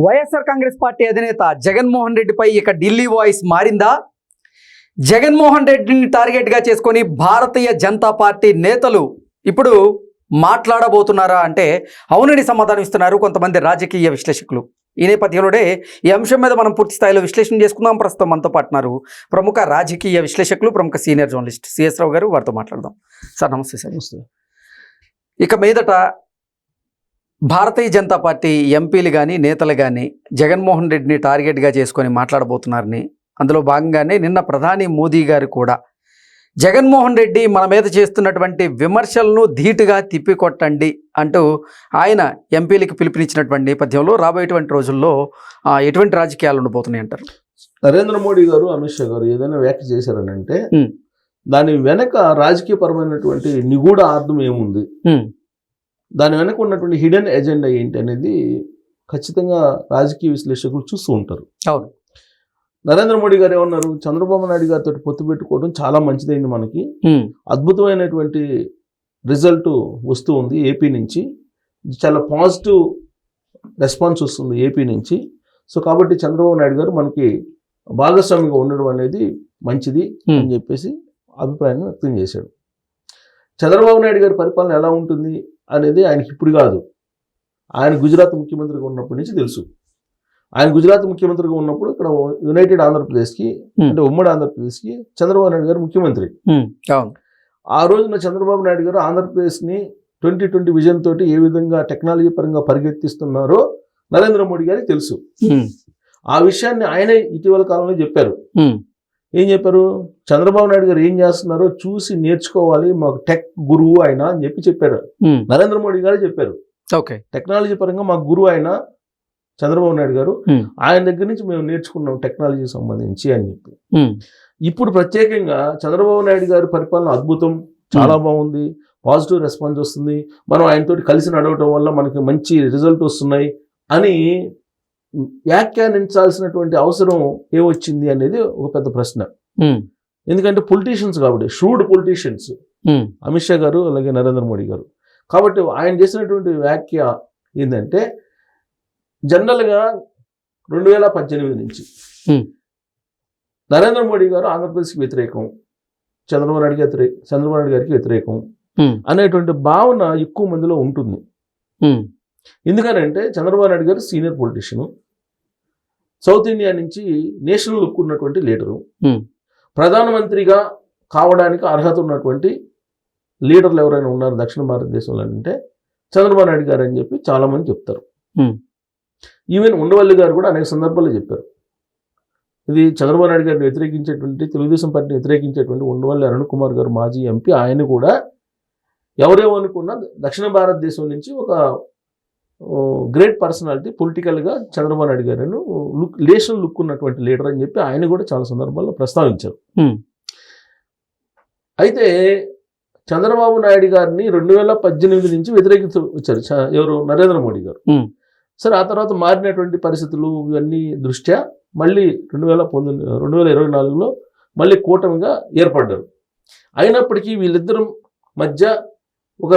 YSR Congress party అధినేత జగన్మోహన్ రెడ్డిపై ఇక ఢిల్లీ వాయిస్ మారిందా? జగన్మోహన్ రెడ్డిని టార్గెట్గా చేసుకొని భారతీయ జనతా పార్టీ నేతలు ఇప్పుడు మాట్లాడబోతున్నారా అంటే అవునని సమాధానం ఇస్తున్నారు కొంతమంది రాజకీయ విశ్లేషకులు. ఈ నేపథ్యంలోనే ఈ అంశం మీద మనం పూర్తి స్థాయిలో విశ్లేషణ చేసుకుందాం. ప్రస్తుతం మనతో పాటున్నారు ప్రముఖ రాజకీయ విశ్లేషకులు, ప్రముఖ సీనియర్ జర్నలిస్ట్ సిఎస్ రావు గారు. వారితో మాట్లాడదాం. సార్ నమస్తే. సార్ నమస్తే. ఇక మీదట భారతీయ జనతా పార్టీ ఎంపీలు కానీ నేతలు కానీ జగన్మోహన్ రెడ్డిని టార్గెట్గా చేసుకొని మాట్లాడబోతున్నారని, అందులో భాగంగానే నిన్న ప్రధాని మోదీ గారు కూడా జగన్మోహన్ రెడ్డి మన మీద చేస్తున్నటువంటి విమర్శలను ధీటుగా తిప్పికొట్టండి అంటూ ఆయన ఎంపీలకు పిలుపునిచ్చినటువంటి నేపథ్యంలో రాబోయేటువంటి రోజుల్లో ఎటువంటి రాజకీయాలు ఉండబోతున్నాయి అంటారు? నరేంద్ర మోడీ గారు, అమిత్ షా గారు ఏదైనా వ్యాఖ్య చేశారనంటే దాని వెనక రాజకీయపరమైనటువంటి నిగూఢ అర్థం ఏముంది, దాని వెనక ఉన్నటువంటి హిడెన్ ఎజెండా ఏంటి అనేది ఖచ్చితంగా రాజకీయ విశ్లేషకులు చూస్తూ ఉంటారు. అవును. నరేంద్ర మోడీ గారు ఏమన్నారు, చంద్రబాబు నాయుడు గారితో పొత్తు పెట్టుకోవడం చాలా మంచిదైంది, మనకి అద్భుతమైనటువంటి రిజల్ట్ వస్తూ ఉంది ఏపీ నుంచి, చాలా పాజిటివ్ రెస్పాన్స్ వస్తుంది ఏపీ నుంచి. సో కాబట్టి చంద్రబాబు నాయుడు గారు మనకి భాగస్వామిగా ఉండడం అనేది మంచిది అని చెప్పేసి అభిప్రాయాన్ని వ్యక్తం చేశాడు. చంద్రబాబు నాయుడు గారి పరిపాలన ఎలా ఉంటుంది అనేది ఆయనకి ఇప్పుడు కాదు, ఆయన గుజరాత్ ముఖ్యమంత్రిగా ఉన్నప్పటి నుంచి తెలుసు. ఆయన గుజరాత్ ముఖ్యమంత్రిగా ఉన్నప్పుడు ఇక్కడ యునైటెడ్ ఆంధ్రప్రదేశ్కి, అంటే ఉమ్మడి ఆంధ్రప్రదేశ్కి చంద్రబాబు నాయుడు గారు ముఖ్యమంత్రి. ఆ రోజున చంద్రబాబు నాయుడు గారు ఆంధ్రప్రదేశ్ని 2020 విజన్ తోటి ఏ విధంగా టెక్నాలజీ పరంగా పరిగెత్తిస్తున్నారో నరేంద్ర మోడీ గారికి తెలుసు. ఆ విషయాన్ని ఆయనే ఇటీవల కాలంలో చెప్పారు. ఏం చెప్పారు, చంద్రబాబు నాయుడు గారు ఏం చేస్తున్నారో చూసి నేర్చుకోవాలి, మాకు టెక్ గురువు ఆయన అని చెప్పారు. నరేంద్ర మోడీ గారు చెప్పారు, టెక్నాలజీ పరంగా మాకు గురువు ఆయన చంద్రబాబు నాయుడు గారు, ఆయన దగ్గర నుంచి మేము నేర్చుకున్నాం టెక్నాలజీకి సంబంధించి అని చెప్పి. ఇప్పుడు ప్రత్యేకంగా చంద్రబాబు నాయుడు గారి పరిపాలన అద్భుతం, చాలా బాగుంది, పాజిటివ్ రెస్పాన్స్ వస్తుంది, మనం ఆయనతో కలిసి నడవటం వల్ల మనకి మంచి రిజల్ట్ వస్తున్నాయి అని వ్యాఖ్యానించాల్సినటువంటి అవసరం ఏమొచ్చింది అనేది ఒక పెద్ద ప్రశ్న. ఎందుకంటే పొలిటీషియన్స్ కాబట్టి, షూడ్ పొలిటీషియన్స్ అమిత్ షా గారు అలాగే నరేంద్ర మోడీ గారు. కాబట్టి ఆయన చేసినటువంటి వ్యాఖ్య ఏంటంటే, జనరల్గా 2018 నుంచి నరేంద్ర మోడీ గారు ఆంధ్రప్రదేశ్కి వ్యతిరేకం, చంద్రబాబు నాయుడు గారికి వ్యతిరేకం అనేటువంటి భావన ఎక్కువ మందిలో ఉంటుంది. ఎందుకనంటే చంద్రబాబు నాయుడు గారు సీనియర్ పొలిటీషియన్, సౌత్ ఇండియా నుంచి నేషనల్ లుక్ ఉన్నటువంటి లీడరు, ప్రధానమంత్రిగా కావడానికి అర్హత ఉన్నటువంటి లీడర్లు ఎవరైనా ఉన్నారు దక్షిణ భారతదేశంలో అంటే చంద్రబాబు నాయుడు గారు అని చెప్పి చాలామంది చెప్తారు. ఈవెన్ ఉండవల్లి గారు కూడా అనేక సందర్భాల్లో చెప్పారు. ఇది చంద్రబాబు నాయుడు గారిని వ్యతిరేకించేటువంటి, తెలుగుదేశం పార్టీని వ్యతిరేకించేటువంటి ఉండవల్లి అరుణ్ కుమార్ గారు మాజీ ఎంపీ, ఆయన కూడా ఎవరేమనుకున్నా దక్షిణ భారతదేశం నుంచి ఒక గ్రేట్ పర్సనాలిటీ, పొలిటికల్గా చంద్రబాబు నాయుడు గారు నేషనల్ లుక్ ఉన్నటువంటి లీడర్ అని చెప్పి ఆయన కూడా చాలా సందర్భాల్లో ప్రస్తావించారు. అయితే చంద్రబాబు నాయుడు గారిని 2018 నుంచి వ్యతిరేకిస్తూ వచ్చారు ఎవరు, నరేంద్ర మోడీ గారు. సరే, ఆ తర్వాత మారినటువంటి పరిస్థితులు ఇవన్నీ దృష్ట్యా మళ్ళీ 2024లో మళ్ళీ కూటమిగా ఏర్పడ్డారు. అయినప్పటికీ వీళ్ళిద్దరు మధ్య ఒక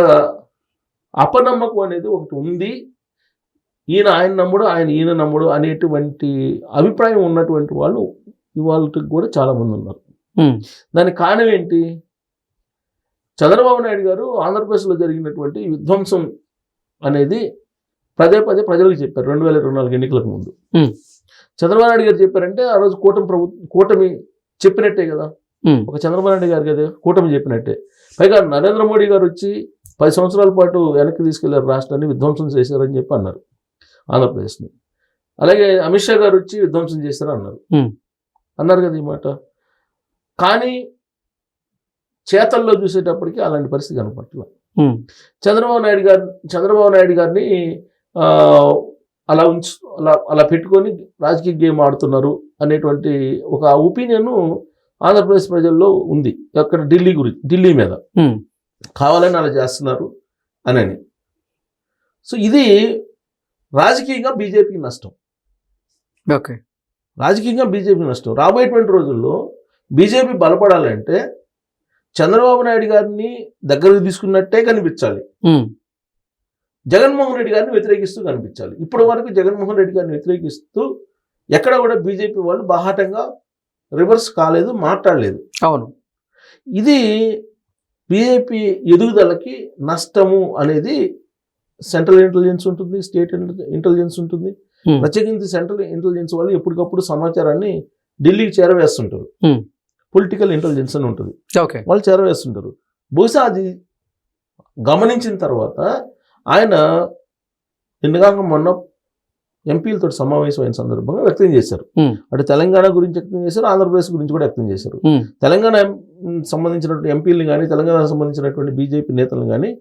అపనమ్మకం అనేది ఒకటి ఉంది. ఈయన ఆయన నమ్ముడు, ఆయన ఈయన నమ్ముడు అనేటువంటి అభిప్రాయం ఉన్నటువంటి వాళ్ళు ఇవాళకి కూడా చాలామంది ఉన్నారు. దానికి కారణం ఏంటి, చంద్రబాబు నాయుడు గారు ఆంధ్రప్రదేశ్లో జరిగినటువంటి విధ్వంసం అనేది పదే పదే ప్రజలకు చెప్పారు. 2024 ఎన్నికలకు ముందు చంద్రబాబు నాయుడు గారు చెప్పారంటే ఆ రోజు కూటమి చెప్పినట్టే కదా, ఒక చంద్రబాబు నాయుడు గారు కదా కూటమి చెప్పినట్టే. పైగా నరేంద్ర మోడీ గారు వచ్చి 10 సంవత్సరాల పాటు వెనక్కి తీసుకెళ్లారు, రాష్ట్రాన్ని విధ్వంసం చేశారని చెప్పి అన్నారు ఆంధ్రప్రదేశ్ని. అలాగే అమిత్ షా గారు వచ్చి విధ్వంసం చేశారు అన్నారు కదా ఈ మాట. కానీ చేతల్లో చూసేటప్పటికి అలాంటి పరిస్థితి కనపట్ల. చంద్రబాబు నాయుడు గారిని అలా పెట్టుకొని రాజకీయ గేమ్ ఆడుతున్నారు అనేటువంటి ఒక ఒపీనియన్ ఆంధ్రప్రదేశ్ ప్రజల్లో ఉంది. అక్కడ ఢిల్లీ మీద కావాలని అలా చేస్తున్నారు అని. సో ఇది రాజకీయంగా బీజేపీకి నష్టం. రాజకీయంగా బీజేపీకి నష్టం. రాబోయేటువంటి రోజుల్లో బీజేపీ బలపడాలంటే చంద్రబాబు నాయుడు గారిని దగ్గరకు తీసుకున్నట్టే కనిపించాలి. జగన్మోహన్ రెడ్డి గారిని వ్యతిరేకిస్తూ కనిపించాలి. ఇప్పటి వరకు జగన్మోహన్ రెడ్డి గారిని వ్యతిరేకిస్తూ ఎక్కడ కూడా బీజేపీ వాళ్ళు బాహాటంగా రివర్స్ కాలేదు, మాట్లాడలేదు. అవును. ఇది బీజేపీ ఎదుగుదలకి నష్టము అనేది సెంట్రల్ ఇంటెలిజెన్స్ ఉంటుంది, స్టేట్ ఇంటెలిజెన్స్ ఉంటుంది. ప్రత్యేకించి సెంట్రల్ ఇంటెలిజెన్స్ వాళ్ళు ఎప్పటికప్పుడు సమాచారాన్ని ఢిల్లీకి చేరవేస్తుంటారు. పొలిటికల్ ఇంటెలిజెన్స్ అని ఉంటుంది, ఓకే, వాళ్ళు చేరవేస్తుంటారు. బహుశా అది గమనించిన తర్వాత ఆయన నిన్నగాక మొన్న ఎంపీలతో సమావేశమైన సందర్భంగా వ్యక్తం చేశారు. అటు తెలంగాణ గురించి వ్యక్తం చేశారు, ఆంధ్రప్రదేశ్ గురించి కూడా వ్యక్తం చేశారు. తెలంగాణ సంబంధించినటువంటి ఎంపీలను కానీ, తెలంగాణకు సంబంధించినటువంటి బీజేపీ నేతలను కానీ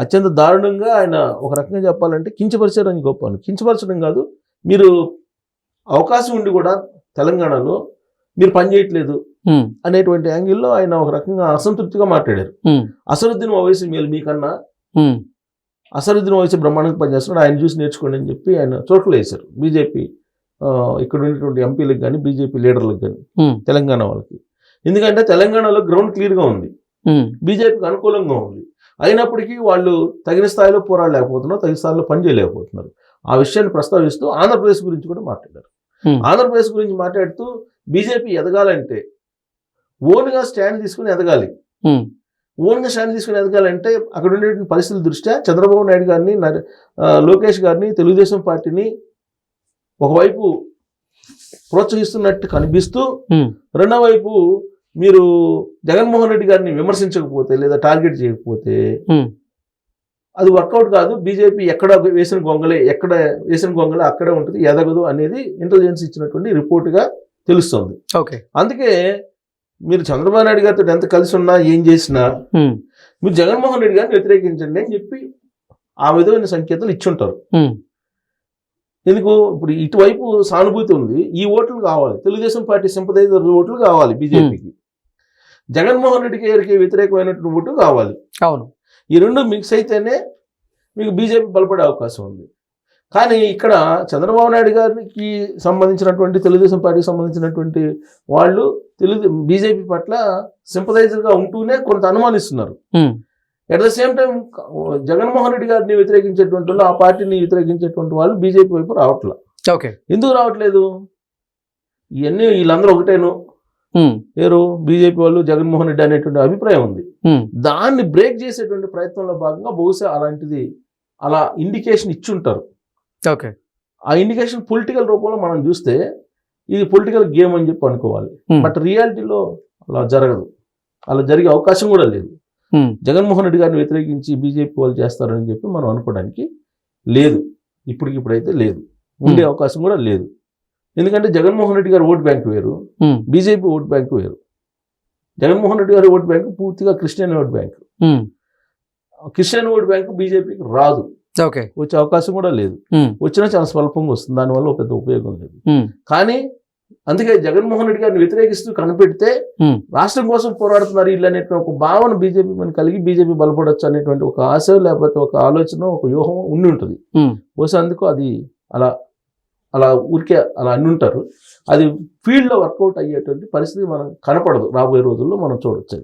అత్యంత దారుణంగా ఆయన ఒక రకంగా చెప్పాలంటే కించపరిచారని గొప్ప. కించపరచడం కాదు, మీరు అవకాశం ఉండి కూడా తెలంగాణలో మీరు పనిచేయట్లేదు అనేటువంటి యాంగిల్లో ఆయన ఒక రకంగా అసంతృప్తిగా మాట్లాడారు. అసరుద్దీన్ ఓవైసీ మేలు మీకన్నా, అసరుద్దీన్ ఓవైసీ బ్రహ్మాండంగా పనిచేస్తున్నాడు, ఆయన చూసి నేర్చుకోండి అని చెప్పి ఆయన చోట్ల వేశారు బీజేపీ ఇక్కడ ఉన్నటువంటి ఎంపీలకు కానీ, బీజేపీ లీడర్లకు కానీ, తెలంగాణ వాళ్ళకి. ఎందుకంటే తెలంగాణలో గ్రౌండ్ క్లియర్గా ఉంది, బీజేపీకి అనుకూలంగా ఉంది. అయినప్పటికీ వాళ్ళు తగిన స్థాయిలో పోరాడలేకపోతున్నారు, తగిన స్థాయిలో పనిచేయలేకపోతున్నారు. ఆ విషయాన్ని ప్రస్తావిస్తూ ఆంధ్రప్రదేశ్ గురించి కూడా మాట్లాడారు. ఆంధ్రప్రదేశ్ గురించి మాట్లాడుతూ బీజేపీ ఎదగాలంటే ఓన్గా స్టాండ్ తీసుకుని ఎదగాలి. ఓన్గా స్టాండ్ తీసుకుని ఎదగాలంటే అక్కడ ఉండే పరిస్థితుల దృష్ట్యా చంద్రబాబు నాయుడు గారిని, లోకేష్ గారిని, తెలుగుదేశం పార్టీని ఒకవైపు ప్రోత్సహిస్తున్నట్టు కనిపిస్తూ, రెండో వైపు మీరు జగన్మోహన్ రెడ్డి గారిని విమర్శించకపోతే లేదా టార్గెట్ చేయకపోతే అది వర్కౌట్ కాదు. బీజేపీ ఎక్కడ వేసిన గొంగలే అక్కడే ఉంటుంది, ఎదగదు అనేది ఇంటెలిజెన్స్ ఇచ్చినటువంటి రిపోర్టుగా తెలుస్తుంది. అందుకే మీరు చంద్రబాబు నాయుడు గారితో ఎంత కలిసి ఉన్నా, ఏం చేసినా మీరు జగన్మోహన్ రెడ్డి గారిని వ్యతిరేకించండి అని చెప్పి ఆ విధమైన సంకేతాలు ఇచ్చుంటారు. ఎందుకు ఇప్పుడు ఇటువైపు సానుభూతి ఉంది, ఈ ఓట్లు కావాలి, తెలుగుదేశం పార్టీ సింపథైజర్ ఓట్లు కావాలి బీజేపీకి, జగన్మోహన్ రెడ్డి గారికి వ్యతిరేకమైనటువంటి ఓటు కావాలి. అవును, ఈ రెండు మిక్స్ అయితేనే మీకు బీజేపీ బలపడే అవకాశం ఉంది. కానీ ఇక్కడ చంద్రబాబు నాయుడు గారికి సంబంధించినటువంటి, తెలుగుదేశం పార్టీకి సంబంధించినటువంటి వాళ్ళు బీజేపీ పట్ల సింపథైజర్గా ఉంటూనే కొంత అనుమానిస్తున్నారు. At the same time Jaganmohan Reddy గారిని వ్యతిరేకించేటువంటి వాళ్ళు, ఆ పార్టీని వ్యతిరేకించేటువంటి వాళ్ళు బీజేపీ వైపు రావట్లేదు. ఎందుకు రావట్లేదు? ఇవన్నీ వీళ్ళందరూ ఒకటేను, ఏరు బీజేపీ వాళ్ళు జగన్మోహన్ రెడ్డి అనేటువంటి అభిప్రాయం ఉంది. దాన్ని బ్రేక్ చేసేటువంటి ప్రయత్నంలో భాగంగా బహుశా అలాంటిది అలా ఇండికేషన్ ఇచ్చుంటారు. ఆ ఇండికేషన్ పొలిటికల్ రూపంలో మనం చూస్తే ఇది పొలిటికల్ గేమ్ అని చెప్పి అనుకోవాలి. బట్ రియాలిటీలో అలా జరగదు, అలా జరిగే అవకాశం కూడా లేదు. జగన్మోహన్ రెడ్డి గారిని వ్యతిరేకించి బీజేపీ వాళ్ళు చేస్తారని చెప్పి మనం అనుకోవడానికి లేదు, ఇప్పుడైతే లేదు, ఉండే అవకాశం కూడా లేదు. ఎందుకంటే జగన్మోహన్ రెడ్డి గారి ఓట్ బ్యాంక్ వేరు, బీజేపీ ఓట్ బ్యాంక్ వేరు. జగన్మోహన్ రెడ్డి గారి ఓట్ బ్యాంక్ పూర్తిగా Christian vote bank. Christian vote bank బీజేపీకి రాదు, వచ్చే అవకాశం కూడా లేదు. వచ్చినా చాలా స్వల్పంగా వస్తుంది, దానివల్ల పెద్ద ఉపయోగం లేదు. కానీ అందుకే జగన్మోహన్ రెడ్డి గారిని వ్యతిరేకిస్తూ కనిపెడితే రాష్ట్రం కోసం పోరాడుతున్నారు వీళ్ళు అనేటువంటి ఒక భావన బీజేపీ మన కలిగి బీజేపీ బలపడొచ్చు అనేటువంటి ఒక ఆశ, లేకపోతే ఒక ఆలోచన, ఒక వ్యూహం ఉండి ఉంటుంది. బహుశా అందుకు అది అలా ఊరికే అలా అన్ని ఉంటారు. అది ఫీల్డ్లో వర్కౌట్ అయ్యేటువంటి పరిస్థితి మనం కనపడదు, రాబోయే రోజుల్లో మనం చూడొచ్చు.